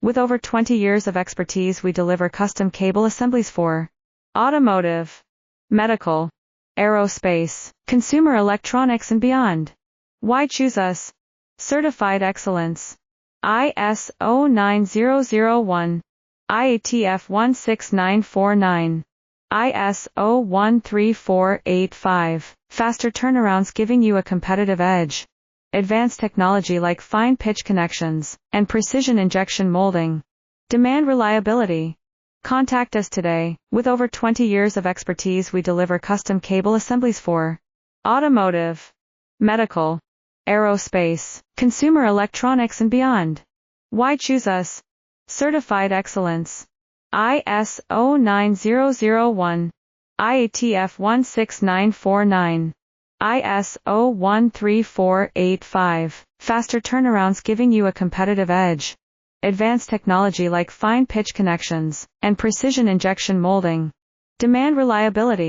With over 20 years of expertise, we deliver custom cable assemblies for automotive, medical, aerospace, consumer electronics and beyond. Why choose us? Certified excellence. ISO 9001, IATF 16949, ISO 13485. Faster turnarounds giving you a competitive edge. Advanced technology like fine pitch connections and precision injection molding. Demand reliability. Contact us today. With over 20 years of expertise, we deliver custom cable assemblies for automotive, medical, aerospace, consumer electronics and beyond. Why choose us? Certified excellence. ISO 9001, IATF 16949, ISO 13485. Faster turnarounds giving you a competitive edge. Advanced technology like fine pitch connections and precision injection molding. Demand reliability.